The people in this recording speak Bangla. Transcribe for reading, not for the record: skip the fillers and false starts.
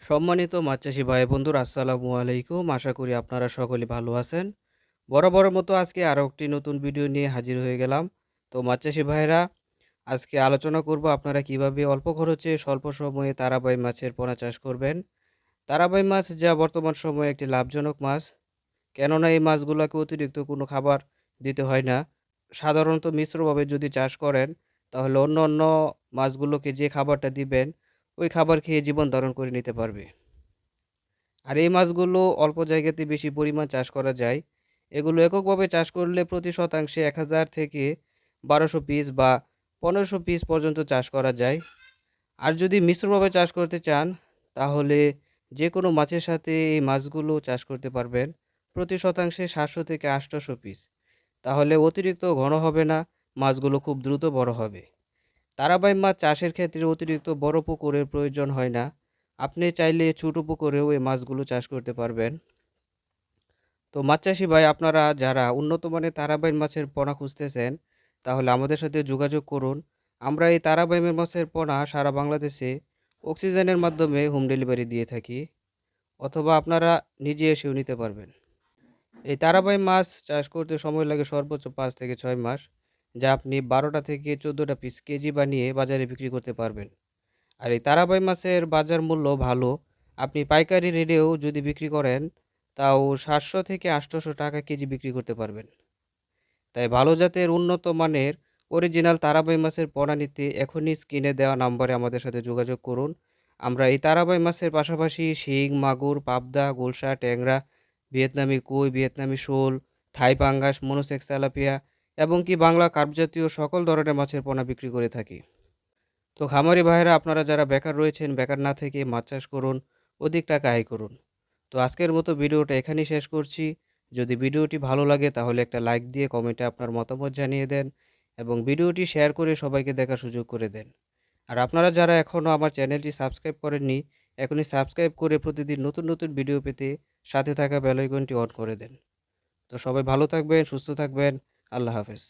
সম্মানিত মাছ চাষি ভাই বন্ধুরা, আসসালামু আলাইকুম। আশা করি আপনারা সকলে ভালো আছেন। বরাবরের মতো আজকে আরও একটি নতুন ভিডিও নিয়ে হাজির হয়ে গেলাম। তো মাছ চাষি ভাইরা, আজকে আলোচনা করব আপনারা কিভাবে অল্প খরচে স্বল্প সময়ে তারাবাই মাছের পোনা চাষ করবেন। তারাবাই মাছ যা বর্তমান সময়ে একটি লাভজনক মাছ, কেননা এই মাছগুলোকে অতিরিক্ত কোনো খাবার দিতে হয় না। সাধারণত মিশ্রভাবে যদি চাষ করেন, তাহলে অন্য অন্য মাছগুলোকে যে খাবারটা দিবেন, ওই খাবার খেয়ে জীবন ধারণ করে নিতে পারবে। আর এই মাছগুলো অল্প জায়গাতে বেশি পরিমাণ চাষ করা যায়। এগুলো এককভাবে চাষ করলে প্রতি শতাংশে ১,০০০ থেকে ১,২০০ পিস বা ১৫০০ পিস পর্যন্ত চাষ করা যায়। আর যদি মিশ্রভাবে চাষ করতে চান, তাহলে যে কোনো মাছের সাথে এই মাছগুলো চাষ করতে পারবেন। প্রতি শতাংশে ৭০০ থেকে ৮০০ পিস। তাহলে অতিরিক্ত ঘন হবে না, মাছগুলো খুব দ্রুত বড় হবে। তারাবাই মাছ চাষের ক্ষেত্রে অতিরিক্ত বড় পুকুরের প্রয়োজন হয় না। আপনি চাইলে ছোট পুকুরেও এই মাছগুলো চাষ করতে পারবেন। তো মাছ চাষি ভাই, আপনারা যারা উন্নত মানের তারাবাই মাছের পোনা খুঁজতেছেন, তাহলে আমাদের সাথে যোগাযোগ করুন। আমরা এই তারাবাই মাছের পোনা সারা বাংলাদেশে অক্সিজেনের মাধ্যমে হোম ডেলিভারি দিয়ে থাকি, অথবা আপনারা নিজে এসেও নিতে পারবেন। এই তারাবাই মাছ চাষ করতে সময় লাগে সর্বোচ্চ ৫ থেকে ৬ মাস, যা আপনি ১২টা থেকে ১৪টা পিস কেজি বানিয়ে বাজারে বিক্রি করতে পারবেন। আর এই তারাবাই মাছের বাজার মূল্য ভালো। আপনি পাইকারি রেটেও যদি বিক্রি করেন, তাও ৭০০ থেকে ৮০০ টাকা কেজি বিক্রি করতে পারবেন। তাই ভালো জাতের উন্নত মানের অরিজিনাল তারাবাই মাছের পোনা নিতে এখনই স্ক্রিনে দেওয়া নম্বরে আমাদের সাথে যোগাযোগ করুন। আমরা এই তারাবাই মাছের পাশাপাশি শিং, মাগুর, পাবদা, গুলশা, ট্যাংরা, ভিয়েতনামি কই, ভিয়েতনামি শোল, থাই পাঙ্গাস, মনোসেক্স তেলাপিয়া এবং কি বাংলা কার্প জাতীয় সকল ধরনের মাছের পোনা বিক্রি করে থাকি। তো খামারি ভাইয়েরা, আপনারা যারা বেকার রয়েছেন, বেকার না থেকে মাছ চাষ করুন, অধিক টাকা আয় করুন। তো আজকের মতো ভিডিওটা এখানেই শেষ করছি। যদি ভিডিওটি ভালো লাগে তাহলে একটা লাইক দিয়ে কমেন্টে আপনার মতামত জানিয়ে দেন এবং ভিডিওটি শেয়ার করে সবাইকে দেখার সুযোগ করে দেন। আর আপনারা যারা এখনও আমার চ্যানেলটি সাবস্ক্রাইব করেননি, এখনই সাবস্ক্রাইব করে প্রতিদিন নতুন নতুন ভিডিও পেতে সাথে থাকা বেল আইকনটি অন করে দেন। তো সবাই ভালো থাকবেন, সুস্থ থাকবেন। আল্লাহ হাফেজ।